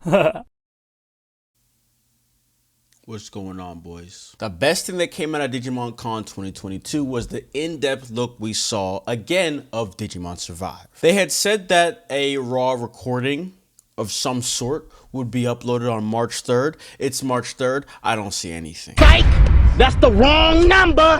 What's going on, boys? The best thing that came out of Digimon Con 2022 was the in-depth look we saw again of Digimon Survive. They had said that a raw recording of some sort would be uploaded on March 3rd. It's March 3rd. I don't see anything. Psych! That's the wrong number!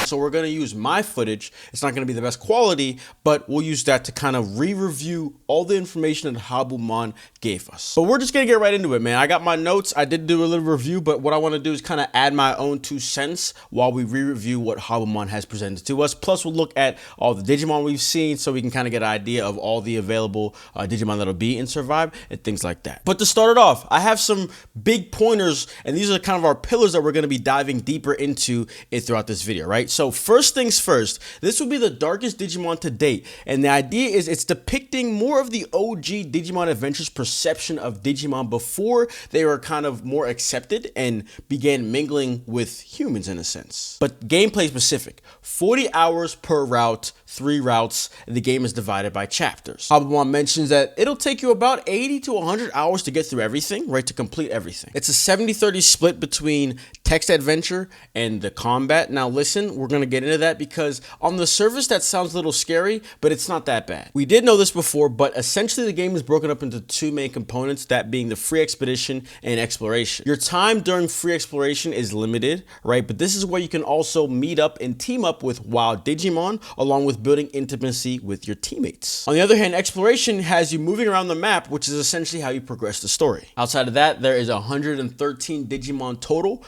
So we're going to use my footage. It's not going to be the best quality, but we'll use that to kind of re-review all the information that Habumon gave us. But we're just going to get right into it, man. I got my notes. I did do a little review, but what I want to do is kind of add my own 2 cents while we re-review what Habumon has presented to us. Plus, we'll look at all the Digimon we've seen so we can kind of get an idea of all the available Digimon that'll be in Survive and things like that. But to start it off, I have some big pointers, and these are kind of our pillars that we're going to be diving deeper into it throughout this video, right? So first things first, this will be the darkest Digimon to date, and the idea is it's depicting more of the OG Digimon Adventures perception of Digimon before they were kind of more accepted and began mingling with humans in a sense. But gameplay specific, 40 hours per route, 3 routes, and the game is divided by chapters. Habumon mentions that it'll take you about 80 to 100 hours to get through everything, right, to complete everything. It's a 70-30 split between text adventure and the combat. Now listen, we're going to get into that because on the surface that sounds a little scary, but it's not that bad. We did know this before, but essentially the game is broken up into 2 main components, that being the free expedition and exploration. Your time during free exploration is limited, right, but this is where you can also meet up and team up with wild Digimon along with building intimacy with your teammates. On the other hand, exploration has you moving around the map, which is essentially how you progress the story. Outside of that, there is 113 Digimon total.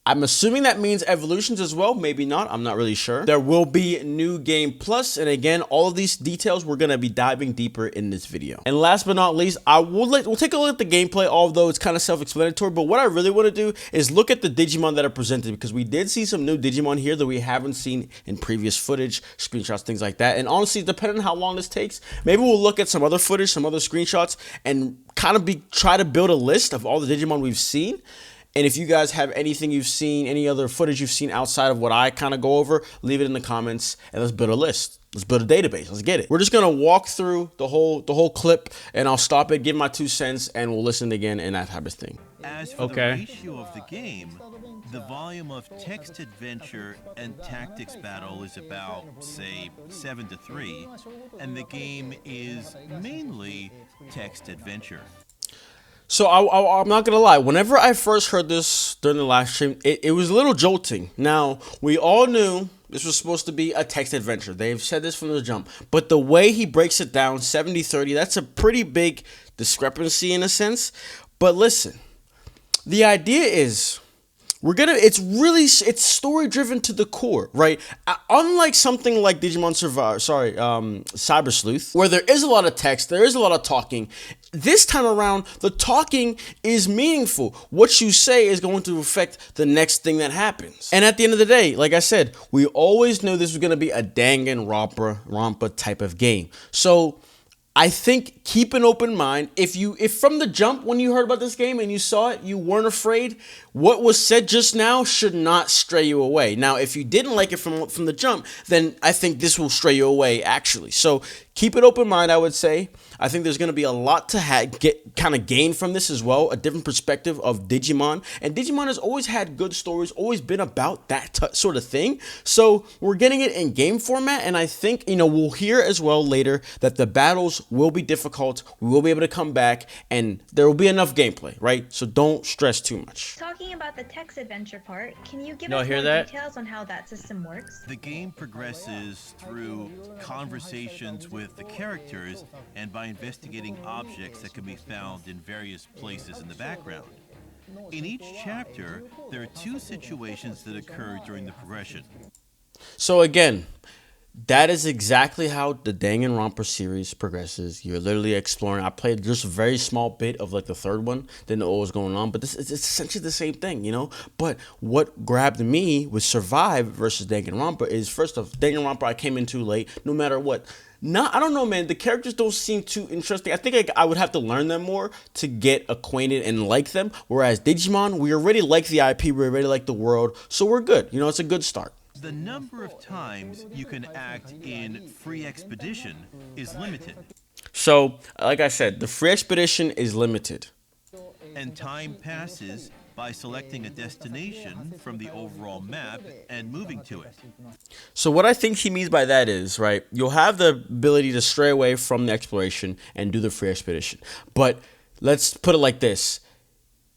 I'm assuming that means evolutions as well, maybe not, I'm not really sure. There will be new game plus, and again, all of these details we're gonna be diving deeper in this video. And last but not least, we'll take a look at the gameplay, although it's kind of self-explanatory, but what I really wanna do is look at the Digimon that are presented, because we did see some new Digimon here that we haven't seen in previous footage, screenshots, things like that. And honestly, depending on how long this takes, maybe we'll look at some other footage, some other screenshots, and kind of try to build a list of all the Digimon we've seen. And if you guys have anything you've seen, any other footage you've seen outside of what I kind of go over, leave it in the comments and let's build a list. Let's build a database. Let's get it. We're just gonna walk through the whole clip, and I'll stop it, give my 2 cents, and we'll listen again and that type of thing. As for the ratio of the game, the volume of text adventure and tactics battle is about, say, 7 to 3, and the game is mainly text adventure. So I'm not gonna lie, whenever I first heard this during the live stream, it was a little jolting. Now, we all knew this was supposed to be a text adventure. They've said this from the jump. But the way he breaks it down, 70-30, that's a pretty big discrepancy in a sense. But listen, the idea is it's story driven to the core, right? Unlike something like Digimon Survive, Cyber Sleuth, where there is a lot of text, there is a lot of talking. This time around, the talking is meaningful. What you say is going to affect the next thing that happens. And at the end of the day, like I said, we always knew this was going to be a Danganronpa type of game. So I think keep an open mind. If from the jump when you heard about this game and you saw it, you weren't afraid, what was said just now should not stray you away. Now, if you didn't like it from the jump, then I think this will stray you away actually. So keep an open mind, I would say. I think there's going to be a lot to gain from this as well, a different perspective of Digimon. And Digimon has always had good stories, always been about that sort of thing. So we're getting it in game format, and I think, we'll hear as well later that the battles will be difficult, we will be able to come back, and there will be enough gameplay, right? So don't stress too much. Talking about the text adventure part, can you give us more details on how that system works? The game progresses through conversations with the characters and by investigating objects that can be found in various places in the background. In each chapter, there are 2 situations that occur during the progression. So again, that is exactly how the Danganronpa series progresses. You're literally exploring. I played just a very small bit of like the 3rd one, didn't know what was going on, but this is essentially the same thing, But what grabbed me with Survive versus Danganronpa is, first off, Danganronpa I came in too late, no matter what. I don't know, man. The characters don't seem too interesting. I think I would have to learn them more to get acquainted and like them. Whereas Digimon, we already like the IP, we already like the world, so we're good. It's a good start. The number of times you can act in free expedition is limited. So, like I said, the free expedition is limited. And time passes by selecting a destination from the overall map and moving to it. So what I think he means by that is, right, you'll have the ability to stray away from the exploration and do the free expedition. But let's put it like this.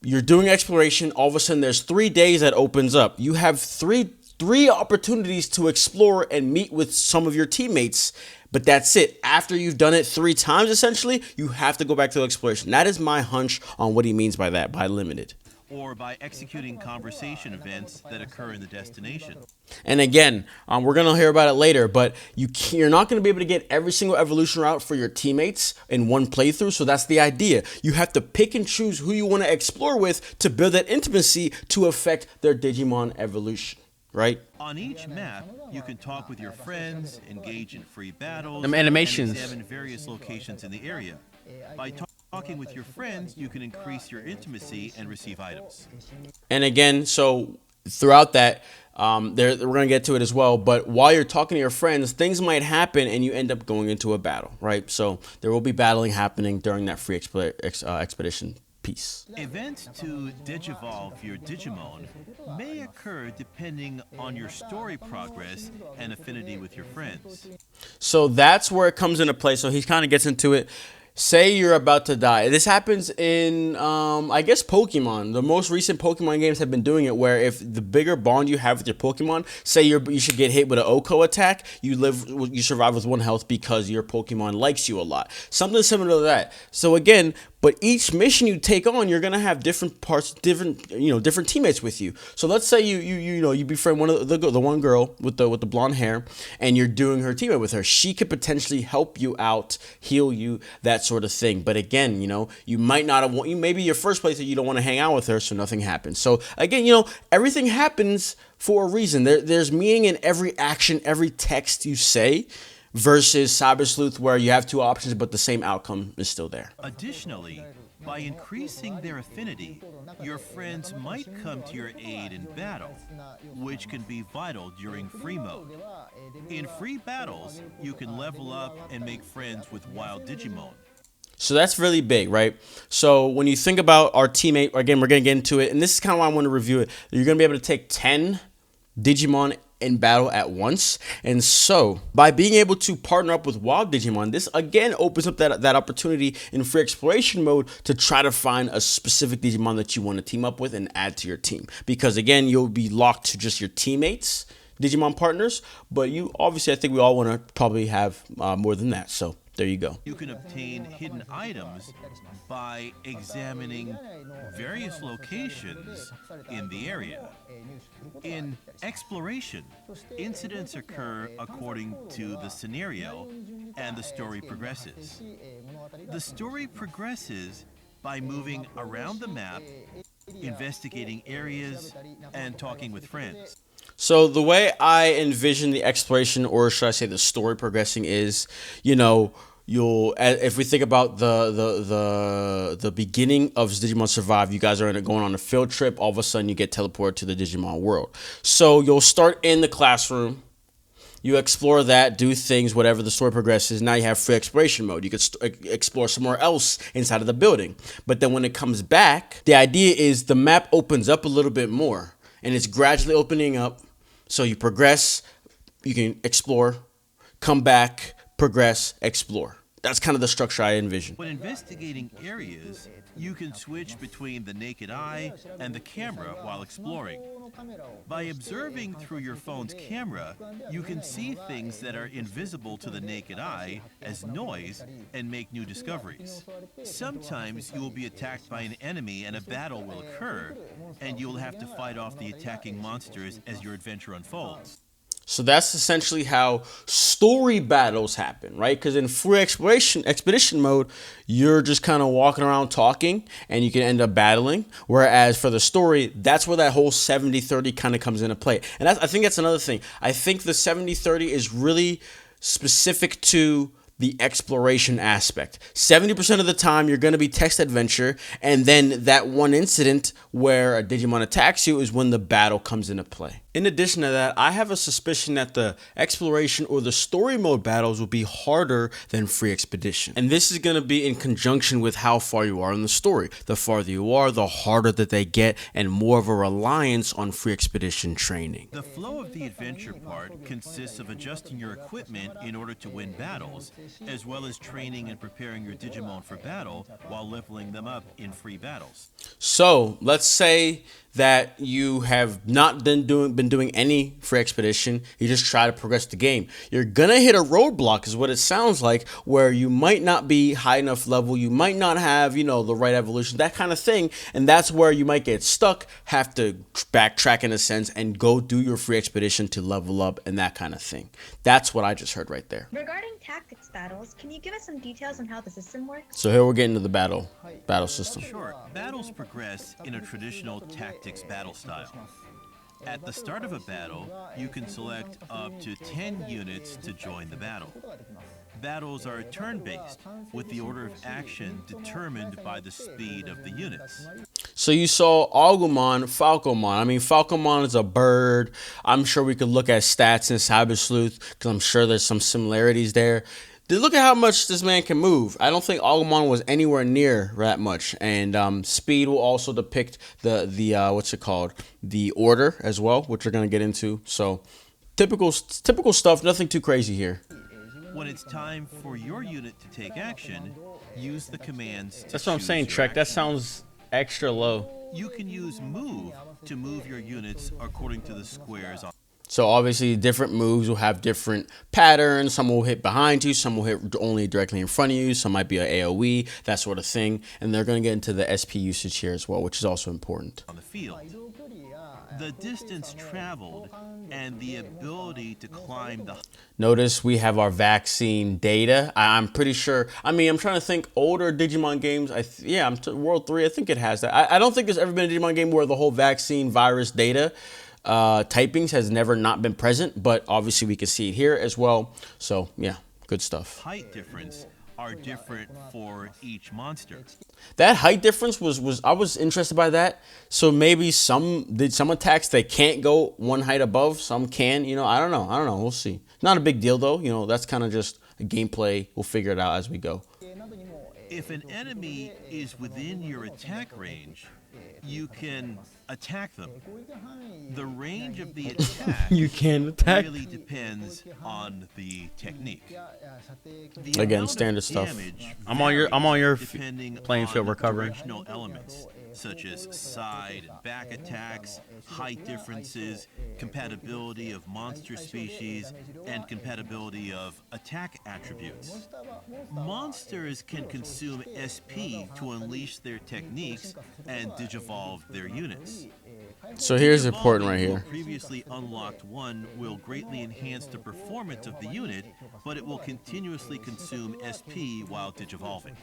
You're doing exploration, all of a sudden there's 3 days that opens up. You have three opportunities to explore and meet with some of your teammates, but that's it. After you've done it 3 times, essentially, you have to go back to the exploration. That is my hunch on what he means by that, by limited. Or by executing conversation events that occur in the destination. And again, we're going to hear about it later, but you're not going to be able to get every single evolution route for your teammates in one playthrough, so that's the idea. You have to pick and choose who you want to explore with to build that intimacy to affect their Digimon evolution, right? On each map, you can talk with your friends, engage in free battles, Them animations. and examine various locations in the area. By talking with your friends, you can increase your intimacy and receive items. And again, so throughout that, we're going to get to it as well, but while you're talking to your friends, things might happen and you end up going into a battle, right? So there will be battling happening during that free expedition piece. Events to Digivolve your Digimon may occur depending on your story progress and affinity with your friends. So that's where it comes into play. So he kind of gets into it. Say you're about to die. This happens in, I guess, Pokemon. The most recent Pokemon games have been doing it where if the bigger bond you have with your Pokemon, say you should get hit with an Oko attack, you survive with 1 health because your Pokemon likes you a lot. Something similar to that. So again, but each mission you take on, you're gonna have different teammates with you. So let's say you befriend one of the one girl with the blonde hair, and you're doing her teammate with her. She could potentially help you out, heal you, that sort of thing. But again, you might not have maybe your first place that you don't want to hang out with her, so nothing happens. So again, everything happens for a reason. There's meaning in every action, every text you say. Versus Cyber Sleuth, where you have 2 options, but the same outcome is still there. Additionally, by increasing their affinity, your friends might come to your aid in battle, which can be vital during free mode. In free battles, you can level up and make friends with wild Digimon. So that's really big, right? So when you think about our teammate, again, we're going to get into it, and this is kind of why I want to review it. You're going to be able to take 10 Digimon in battle at once. And so by being able to partner up with wild Digimon, this again opens up that opportunity in free exploration mode to try to find a specific Digimon that you want to team up with and add to your team. Because again, you'll be locked to just your teammates, Digimon partners, but obviously I think we all want to probably have more than that. So there you go. You can obtain hidden items by examining various locations in the area. In exploration, incidents occur according to the scenario, and the story progresses. The story progresses by moving around the map, investigating areas, and talking with friends. So the way I envision the exploration, or should I say the story progressing, is, if we think about the beginning of Digimon Survive, you guys are going on a field trip. All of a sudden, you get teleported to the Digimon world. So you'll start in the classroom. You explore that, do things, whatever the story progresses. Now you have free exploration mode. You could explore somewhere else inside of the building. But then when it comes back, the idea is the map opens up a little bit more. And it's gradually opening up. So you progress, you can explore, come back, progress, explore. That's kind of the structure I envision. When investigating areas, you can switch between the naked eye and the camera while exploring. By observing through your phone's camera, you can see things that are invisible to the naked eye as noise and make new discoveries. Sometimes you will be attacked by an enemy and a battle will occur, and you will have to fight off the attacking monsters as your adventure unfolds. So that's essentially how story battles happen, right? Because in free expedition mode, you're just kind of walking around talking and you can end up battling. Whereas for the story, that's where that whole 70-30 kind of comes into play. And I think that's another thing. I think the 70-30 is really specific to the exploration aspect. 70% of the time, you're going to be text adventure, and then that one incident where a Digimon attacks you is when the battle comes into play. In addition to that, I have a suspicion that the exploration or the story mode battles will be harder than free expedition. And this is going to be in conjunction with how far you are in the story. The farther you are, the harder that they get, and more of a reliance on free expedition training. The flow of the adventure part consists of adjusting your equipment in order to win battles, as well as training and preparing your Digimon for battle while leveling them up in free battles. So let's say that you have not been doing any free expedition. You just try to progress the game. You're gonna hit a roadblock, is what it sounds like, where you might not be high enough level. You might not have, the right evolution, that kind of thing. And that's where you might get stuck, have to backtrack in a sense, and go do your free expedition to level up and that kind of thing. That's what I just heard right there. Regarding tactics battles, can you give us some details on how the system works? So here we're getting to the battle system. Sure, battles progress in a traditional tactics battle style. At the start of a battle, you can select up to 10 units to join the battle. Battles are turn-based, with the order of action determined by the speed of the units. So you saw Agumon, Falcomon. I mean, Falcomon is a bird. I'm sure we could look at stats in Cyber Sleuth, because I'm sure there's some similarities there. Look at how much this man can move. I don't think Agumon was anywhere near that much. And speed will also depict the order as well, which we're gonna get into. So typical stuff. Nothing too crazy here. When it's time for your unit to take action, use the commands to That's what I'm saying, Trek. That sounds extra low. You can use move to move your units according to the squares on. So obviously different moves will have different patterns. Some will hit behind you, some will hit only directly in front of you, some might be an AoE, that sort of thing. And they're going to get into the SP usage here as well, which is also important. On the field. The distance traveled and the ability to climb the... Notice we have our vaccine data. I'm pretty sure. I mean, I'm trying to think older Digimon games. World 3, I think it has that. I don't think there's ever been a Digimon game where the whole vaccine virus data typings has never not been present, but obviously we can see it here as well. So yeah, good stuff. Height difference are different for each monster. That height difference was I was interested by that. So maybe some attacks they can't go one height above, some can. I don't know. We'll see. Not a big deal though. That's kind of just a gameplay. We'll figure it out as we go. If an enemy is within your attack range, you can attack them. The range of the attack you can attack really depends on the technique. Again, standard stuff. I'm on your playing field recovering. Directional elements such as side and back attacks, height differences, compatibility of monster species, and compatibility of attack attributes. Monsters can consume SP to unleash their techniques and digivolve their units. So here's important right here. Previously unlocked one will greatly enhance the performance of the unit, but it will continuously consume SP while digivolving.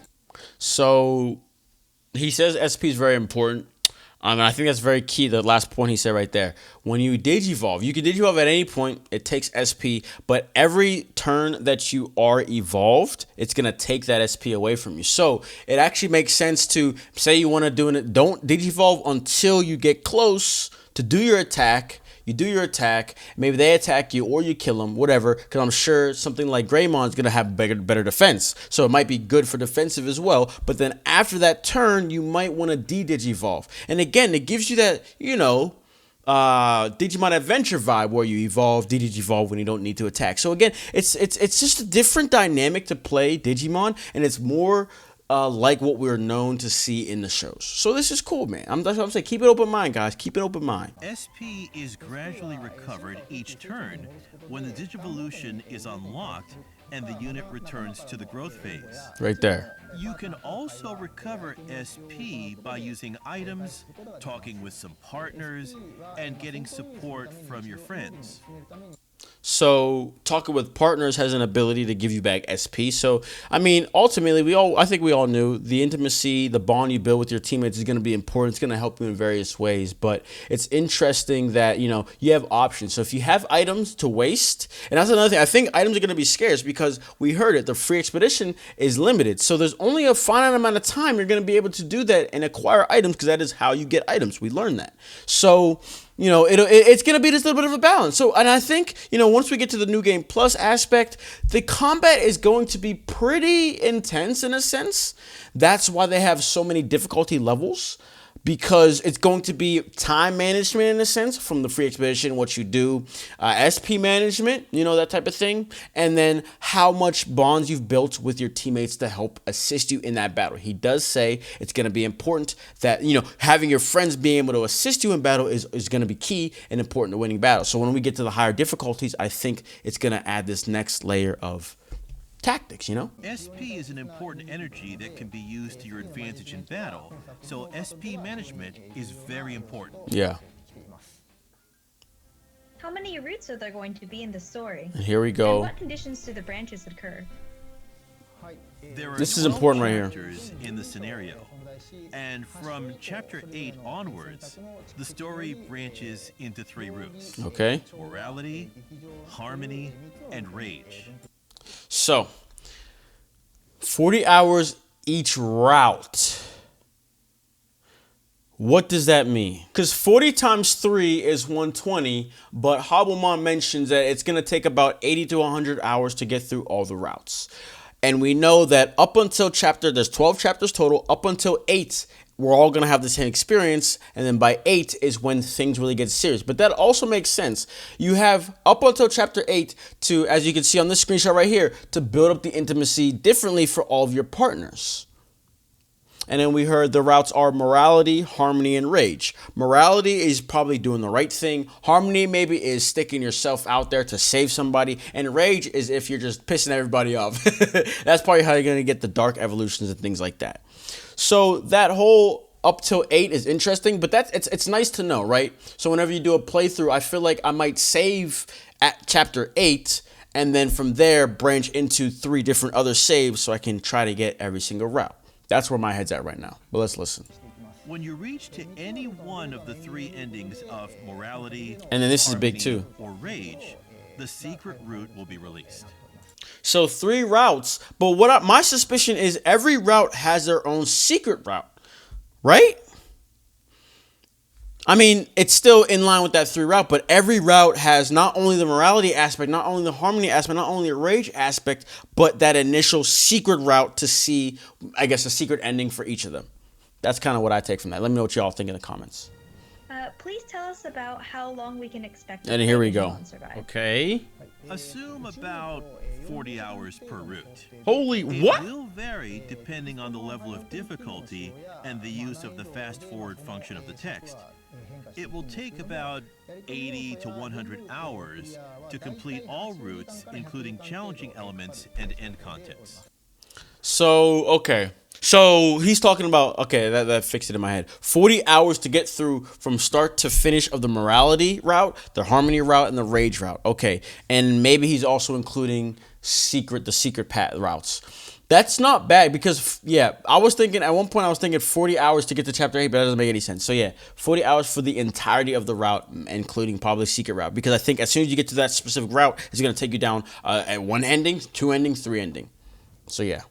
So he says SP is very important. And I think that's very key, the last point he said right there. When you digivolve, you can digivolve at any point. It takes SP, but every turn that you are evolved, it's going to take that SP away from you. So it actually makes sense to say you want to do it. Don't digivolve until you get close to do your attack. You do your attack, maybe they attack you or you kill them, whatever, because I'm sure something like Greymon is going to have better defense. So it might be good for defensive as well. But then after that turn, you might want to de-digivolve. And again, it gives you that, Digimon Adventure vibe where you evolve, de-digivolve when you don't need to attack. So again, it's just a different dynamic to play Digimon, and it's more like what we're known to see in the shows. So this is cool, man. That's what I'm saying. Keep an open mind, guys. Keep an open mind. SP is gradually recovered each turn when the Digivolution is unlocked and the unit returns to the growth phase. Right there. You can also recover SP by using items, talking with some partners, and getting support from your friends. So talking with partners has an ability to give you back SP. So I mean, ultimately, I think we all knew the intimacy, the bond you build with your teammates is going to be important. It's going to help you in various ways. But it's interesting that you have options. So if you have items to waste, and that's another thing. I think items are going to be scarce because we heard it. The free expedition is limited. So there's only a finite amount of time you're going to be able to do that and acquire items because that is how you get items. We learned that. So it's going to be this little bit of a balance. So, and I think, once we get to the New Game Plus aspect, the combat is going to be pretty intense in a sense. That's why they have so many difficulty levels, because it's going to be time management in a sense from the free expedition, what you do, SP management, that type of thing, and then how much bonds you've built with your teammates to help assist you in that battle. He does say it's going to be important that, having your friends being able to assist you in battle is going to be key and important to winning battles. So when we get to the higher difficulties, I think it's going to add this next layer of tactics, SP is an important energy that can be used to your advantage in battle, so SP management is very important. Yeah. How many routes are there going to be in the story? And here we go. And what conditions do the branches occur? This is important right here. In the scenario, and from chapter 8 onwards, the story branches into 3 routes. Okay. Morality, harmony, and rage. So, 40 hours each route. What does that mean? Because 40 times 3 is 120, but Habumon mentions that it's going to take about 80 to 100 hours to get through all the routes. And we know that up until there's 12 chapters total, up until 8, we're all going to have the same experience, and then by 8 is when things really get serious. But that also makes sense. You have up until chapter 8 to, as you can see on this screenshot right here, to build up the intimacy differently for all of your partners. And then we heard the routes are morality, harmony, and rage. Morality is probably doing the right thing. Harmony maybe is sticking yourself out there to save somebody. And rage is if you're just pissing everybody off. That's probably how you're going to get the dark evolutions and things like that. So that whole up till 8 is interesting, but it's nice to know, right? So whenever you do a playthrough, I feel like I might save at chapter 8 and then from there branch into 3 different other saves so I can try to get every single route. That's where my head's at right now. But let's listen. When you reach to any one of the 3 endings of morality, and then this is big too, or rage, the secret route will be released. So 3 routes, but my suspicion is every route has their own secret route, right? I mean, it's still in line with that 3 route, but every route has not only the morality aspect, not only the harmony aspect, not only the rage aspect, but that initial secret route to see, I guess, a secret ending for each of them. That's kind of what I take from that. Let me know what y'all think in the comments. Please tell us about how long we can expect. And here we go. Digimon Survive. Okay. Assume about 40 hours per route. Holy what? It will vary depending on the level of difficulty and the use of the fast forward function of the text. It will take about 80 to 100 hours to complete all routes, including challenging elements and end contents. So, okay. So he's talking about, okay, that fixed it in my head. 40 hours to get through from start to finish of the morality route, the harmony route, and the rage route. Okay. And maybe he's also including the secret path routes. That's not bad because, yeah, I was thinking, at one point I was thinking 40 hours to get to chapter 8, but that doesn't make any sense. So yeah, 40 hours for the entirety of the route, including probably secret route. Because I think as soon as you get to that specific route, it's going to take you down at 1 ending, 2 endings, 3 ending. So yeah.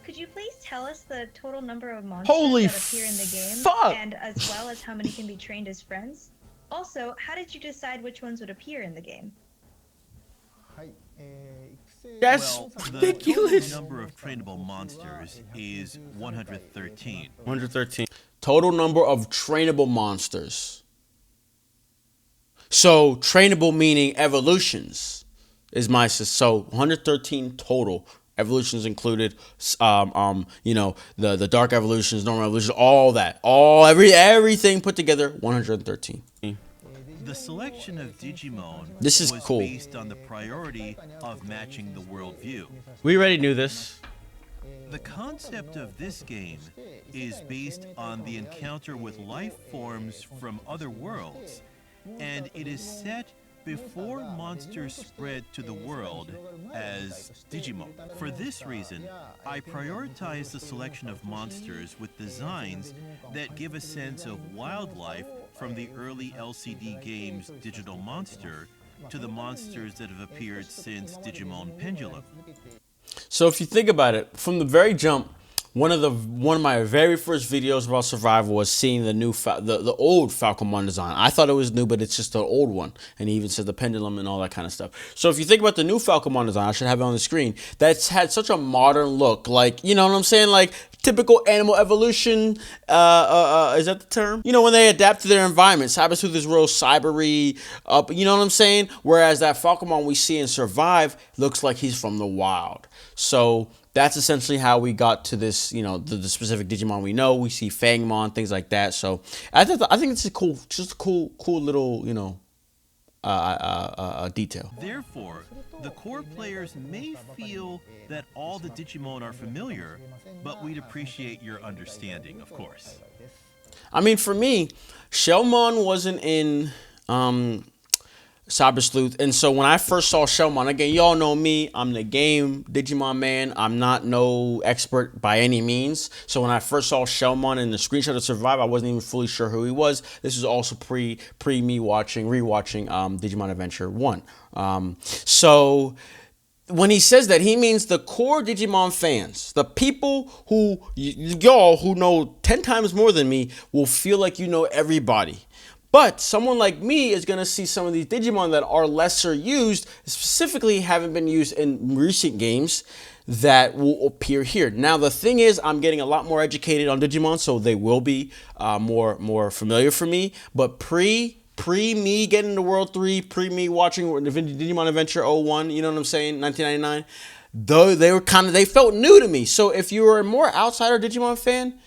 Could you please tell us the total number of monsters that appear in the game? Fuck! And as well as how many can be trained as friends? Also, how did you decide which ones would appear in the game? That's ridiculous. The total number of trainable monsters is 113. 113. Total number of trainable monsters. So trainable meaning evolutions is so 113 total. Evolutions included, the dark evolutions, normal evolutions, all that, everything put together, 113. The selection of Digimon was cool. Based on the priority of matching the worldview. We already knew this. The concept of this game is based on the encounter with life forms from other worlds, and it is set before monsters spread to the world as Digimon. For this reason, I prioritize the selection of monsters with designs that give a sense of wildlife from the early LCD games Digital Monster to the monsters that have appeared since Digimon Pendulum. So if you think about it, from the very jump, one of my very first videos about survival was seeing the new the old Falcomon design. I thought it was new, but it's just an old one, and he even said the pendulum and all that kind of stuff. So if you think about the new Falcomon design, I should have it on the screen. That's had such a modern look, like, you know what I'm saying, like typical animal evolution. Is that the term? You know, when they adapt to their environment. Cybersleuth is real cybery, up. You know what I'm saying? Whereas that Falcomon we see in Survive looks like he's from the wild. So that's essentially how we got to this, you know, the specific Digimon we know. We see Fangmon, things like that. So I think it's a cool little, you know, detail. Therefore, the core players may feel that all the Digimon are familiar, but we'd appreciate your understanding, of course. I mean, for me, Shellmon wasn't in Cybersleuth, and so when I first saw Shellmon, again, y'all know me, I'm the game Digimon man. I'm not no expert by any means. So when I first saw Shellmon in the screenshot of Survive, I wasn't even fully sure who he was. This was also pre me rewatching Digimon Adventure 1. So when he says that, he means the core Digimon fans, the people who y'all who know 10 times more than me will feel like you know everybody. But someone like me is going to see some of these Digimon that are lesser used, specifically haven't been used in recent games, that will appear here. Now, the thing is, I'm getting a lot more educated on Digimon, so they will be more familiar for me. But pre me getting to World 3, pre me watching Digimon Adventure 01, you know what I'm saying, 1999, though they felt new to me. So if you were a more outsider Digimon fan,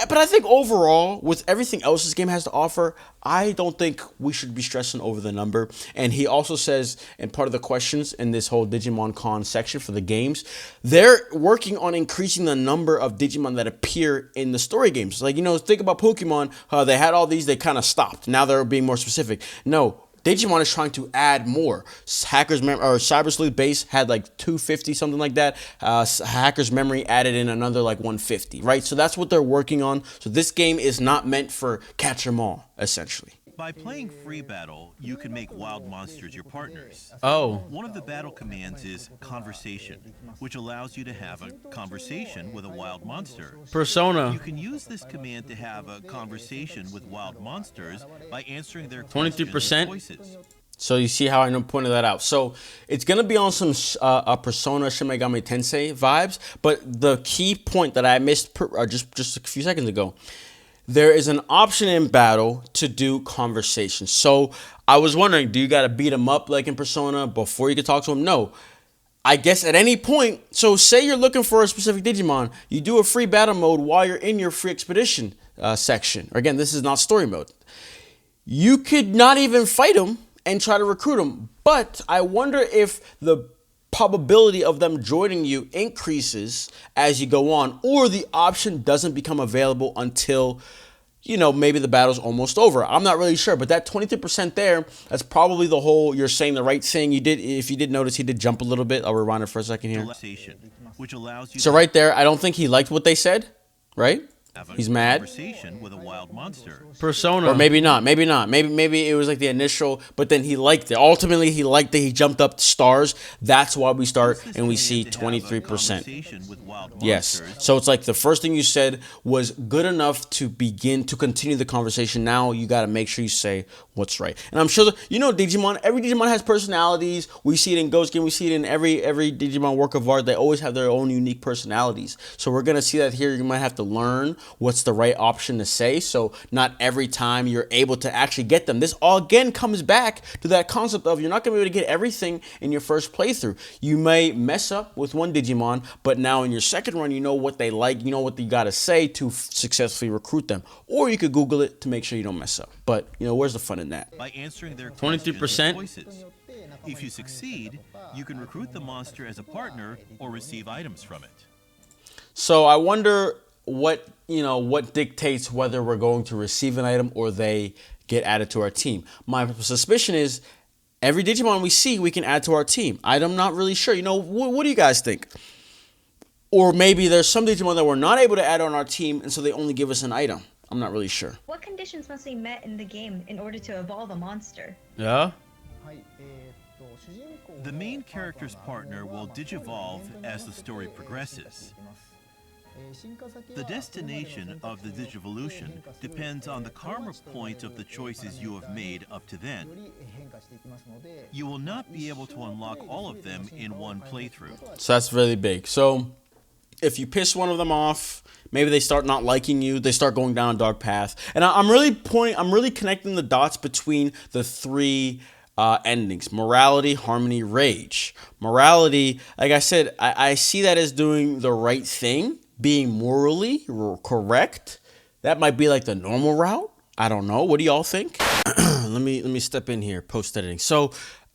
but I think overall, with everything else this game has to offer, I don't think we should be stressing over the number. And he also says, in part of the questions in this whole Digimon Con section for the games, they're working on increasing the number of Digimon that appear in the story games. Like, you know, think about Pokemon, they had all these, they kind of stopped. Now they're being more specific. No, Digimon is trying to add more. Cybersleuth base had like 250, something like that. Hacker's Memory added in another like 150, right? So that's what they're working on. So this game is not meant for catch 'em all, essentially. By playing free battle, you can make wild monsters your partners. Oh. One of the battle commands is conversation, which allows you to have a conversation with a wild monster. Persona. You can use this command to have a conversation with wild monsters by answering their questions with 23%? voices. So you see how I pointed that out. So it's going to be on some Persona Shin Megami Tensei vibes, but the key point that I missed just a few seconds ago, there is an option in battle to do conversation. So I was wondering, do you got to beat him up like in Persona before you can talk to him? No. I guess at any point, so say you're looking for a specific Digimon, you do a free battle mode while you're in your free expedition section. Again, this is not story mode. You could not even fight him and try to recruit him. But I wonder if the probability of them joining you increases as you go on, or the option doesn't become available until, you know, maybe the battle's almost over. I'm not really sure, but that 23% there, that's probably the whole, you're saying the right thing. If you did notice, he did jump a little bit. I'll rewind it for a second here. Which allows you So right there, I don't think he liked what they said, right? He's mad. Conversation with a wild monster. Persona. Or maybe not. Maybe it was like the initial, but then he liked it. Ultimately, he liked it. He jumped up to stars. That's why we start and we see 23%. Yes. So it's like the first thing you said was good enough to begin to continue the conversation. Now you got to make sure you say what's right. And I'm sure that, you know, Digimon, every Digimon has personalities. We see it in Ghost Game. We see it in every Digimon work of art. They always have their own unique personalities. So we're going to see that here. You might have to learn what's the right option to say. So not every time you're able to actually get them. This all again comes back to that concept of you're not going to be able to get everything in your first playthrough. You may mess up with one Digimon, but now in your second run, you know what they like, you know what you got to say to successfully recruit them. Or you could Google it to make sure you don't mess up. But, you know, where's the fun in that? By answering their 23%. Voices. If you succeed, you can recruit the monster as a partner or receive items from it. So I wonder what dictates whether we're going to receive an item or they get added to our team. My suspicion is Every Digimon we see, we can add to our team. I'm not really sure. You know, what do you guys think? Or maybe there's some Digimon that we're not able to add on our team, and so they only give us an item. I'm not really sure. What conditions must be met in the game in order to evolve a monster? Yeah? The main character's partner will digivolve as the story progresses. The destination of the Digivolution depends on the karma point of the choices you have made up to then. You will not be able to unlock all of them in one playthrough. So that's really big. So if you piss one of them off, maybe they start not liking you, they start going down a dark path. And I'm really connecting the dots between the three endings: morality, harmony, rage. Morality, like I said, I see that as doing the right thing, being morally correct. That might be like the normal route. I don't know. What do y'all think? Let me step in here, post editing. So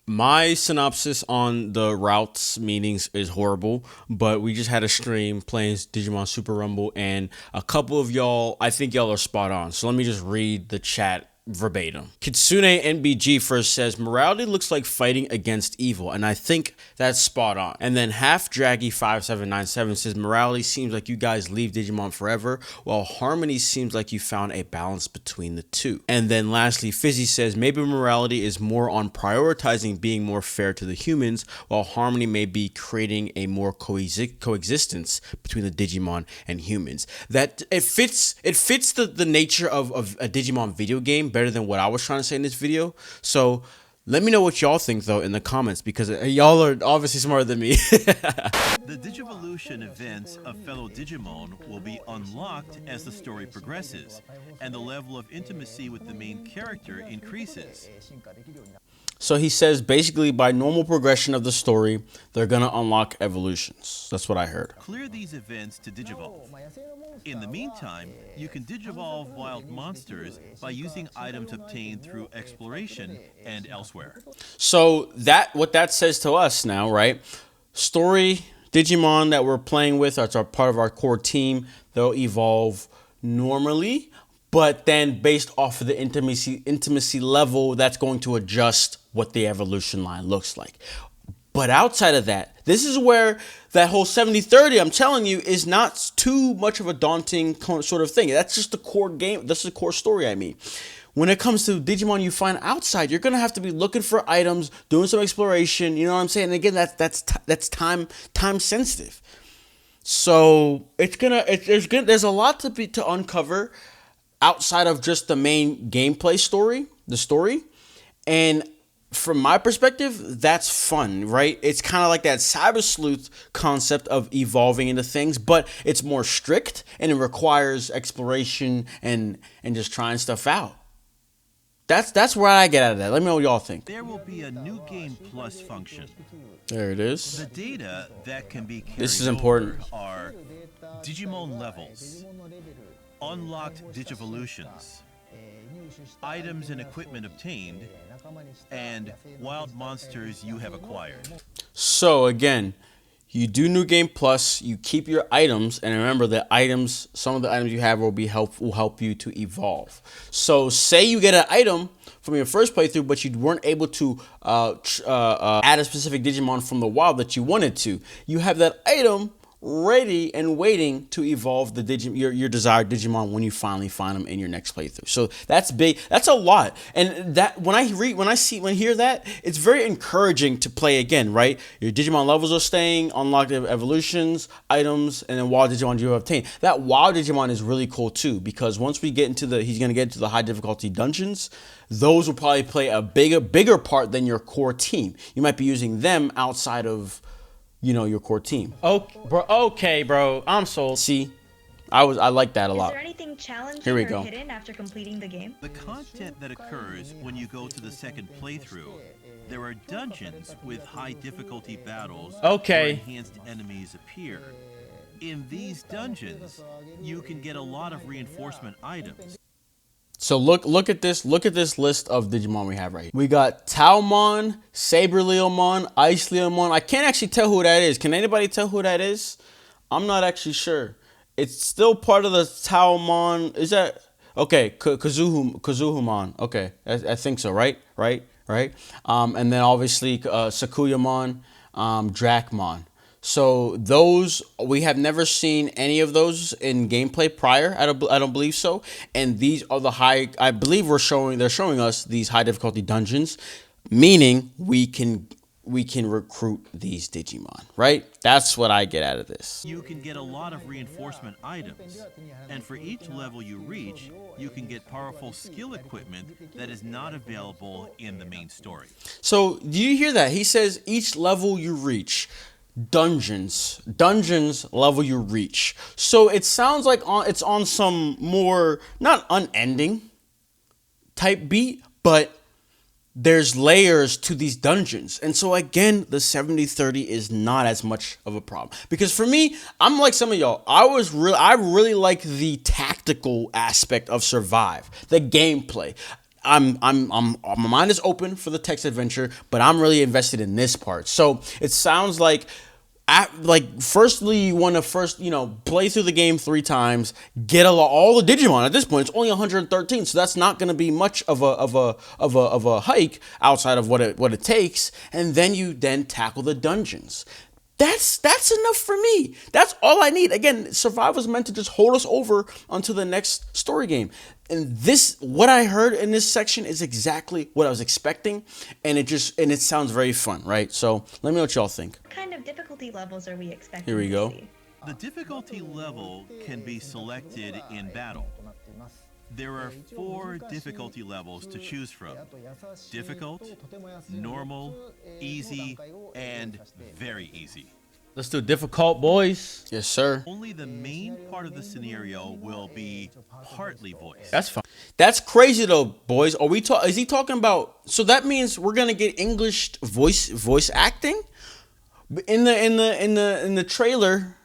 my synopsis on the routes meetings is horrible, but we just had a stream playing Digimon Super Rumble, and a couple of y'all, I think y'all are spot on. So let me just read the chat verbatim. Kitsune NBG first says, morality looks like fighting against evil, and I think that's spot on. And then Half Draggy 5797 says, morality seems like you guys leave Digimon forever, while harmony seems like you found a balance between the two. And then lastly, Fizzy says, maybe morality is more on prioritizing being more fair to the humans, while harmony may be creating a more coexistence between the Digimon and humans. That it fits the nature of a Digimon video game better than what I was trying to say in this video. So let me know what y'all think though in the comments, because y'all are obviously smarter than me. The Digivolution events of fellow Digimon will be unlocked as the story progresses, and the level of intimacy with the main character increases. So he says basically by normal progression of the story, they're gonna unlock evolutions. That's what I heard. Clear these events to Digivolve. In the meantime, you can Digivolve wild monsters by using items obtained through exploration and elsewhere. So what that says to us now, right? Story Digimon that we're playing with, that's our part of our core team, they'll evolve normally, but then based off of the intimacy level, that's going to adjust what the evolution line looks like. But outside of that, this is where that whole 70-30, I'm telling you, is not too much of a daunting sort of thing. That's just the core game. That's the core story, I mean. When it comes to Digimon you find outside, you're going to have to be looking for items, doing some exploration, you know what I'm saying? And again, that's time sensitive. So there's a lot to uncover outside of just the main gameplay story, the story. And from my perspective, that's fun, right? It's kind of like that Cyber Sleuth concept of evolving into things, but it's more strict and it requires exploration and just trying stuff out. That's where I get out of that. Let me know what y'all think. There will be a new game plus function. There it is. The data that can be carried This is important. over are Digimon levels, unlocked Digivolutions, items and equipment obtained, and wild monsters you have acquired. So again, you do New Game Plus, you keep your items, and remember that some of the items you have will help you to evolve. So say you get an item from your first playthrough, but you weren't able to add a specific Digimon from the wild that you wanted to. You have that item ready and waiting to evolve your desired Digimon when you finally find them in your next playthrough. So that's big. That's a lot. And that when I hear that, it's very encouraging to play again, right? Your Digimon levels are staying, unlocked evolutions, items, and then wild Digimon you obtain. That wild Digimon is really cool too, because once we get into he's gonna get into the high difficulty dungeons, those will probably play a bigger part than your core team. You might be using them outside of your core team. Okay, bro. I'm sold. See, I like that a lot. Is there anything challenging Here we or go. hidden after completing the game? The content that occurs when you go to the second playthrough, there are dungeons with high difficulty battles Okay. where enhanced enemies appear. In these dungeons, you can get a lot of reinforcement items. So look at this list of Digimon we have right here. We got Taomon, Saber Leomon, Ice Leomon. I can't actually tell who that is. Can anybody tell who that is? I'm not actually sure. It's still part of the Taomon. Is that okay? Kazuhumon. Okay, I think so. Right. right? And then obviously Sakuyamon, Dracmon. So those, we have never seen any of those in gameplay prior. I don't believe so. And these are the high, I believe they're showing us these high difficulty dungeons, meaning we can recruit these Digimon, right? That's what I get out of this. You can get a lot of reinforcement items, and for each level you reach, you can get powerful skill equipment that is not available in the main story. So do you hear that? He says each level you reach, dungeons level you reach. So it sounds like it's on some more, not unending type beat, but there's layers to these dungeons. And so again, the 70-30 is not as much of a problem. Because for me, I'm like some of y'all, I really like the tactical aspect of Survive, the gameplay. My mind is open for the text adventure, but I'm really invested in this part. So it sounds like firstly, you want to play through the game 3 times, get all the Digimon. At this point, it's only 113, so that's not going to be much of a hike outside of what it takes. And then you tackle the dungeons. That's enough for me. That's all I need. Again, Survive was meant to just hold us over until the next story game. And what I heard in this section is exactly what I was expecting, and it sounds very fun, right? So let me know what y'all think. What kind of difficulty levels are we expecting? Here we go. To see? The difficulty level can be selected in battle. There are 4 difficulty levels to choose from: difficult, normal, easy, and very easy. Let's do difficult, boys. Yes, sir. Only the main part of the scenario will be partly voiced. That's fine. That's crazy though, boys. Is he talking about? So that means we're gonna get English voice acting in the trailer,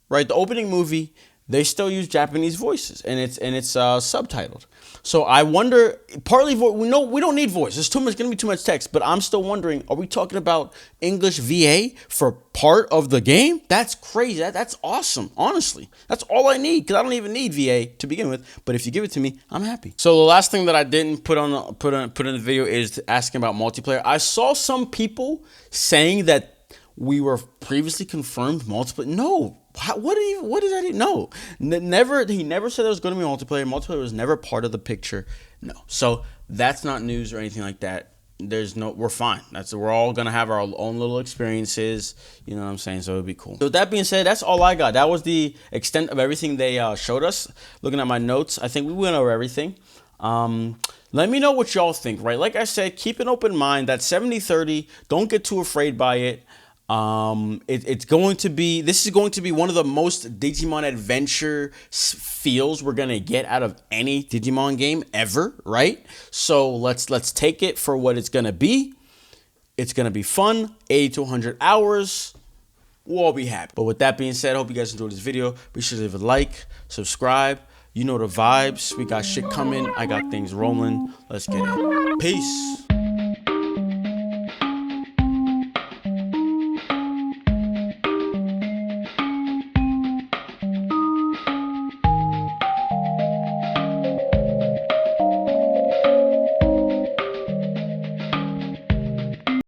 right? The opening movie, they still use Japanese voices, and it's subtitled. So I wonder, partly we don't need voice. It's gonna be too much text. But I'm still wondering, are we talking about English VA for part of the game? That's crazy. That's awesome. Honestly, that's all I need, because I don't even need VA to begin with. But if you give it to me, I'm happy. So the last thing that I didn't put in the video is asking about multiplayer. I saw some people saying that we were previously confirmed multiplayer. No. What does that even? No. Never. He never said there was going to be multiplayer. Multiplayer was never part of the picture. No. So that's not news or anything like that. We're fine. We're all going to have our own little experiences. You know what I'm saying? So it'll be cool. So with that being said, that's all I got. That was the extent of everything they showed us. Looking at my notes, I think we went over everything. Let me know what y'all think, right? Like I said, keep an open mind. That 70-30, don't get too afraid by it. This is going to be one of the most Digimon adventure feels we're gonna get out of any Digimon game ever, right? So let's take it for what it's gonna be. It's gonna be fun. 80 to 100 hours. We'll all be happy. But with that being said, I hope you guys enjoyed this video. Be sure to leave a like, subscribe. You know the vibes. We got shit coming. I got things rolling. Let's get it. Peace.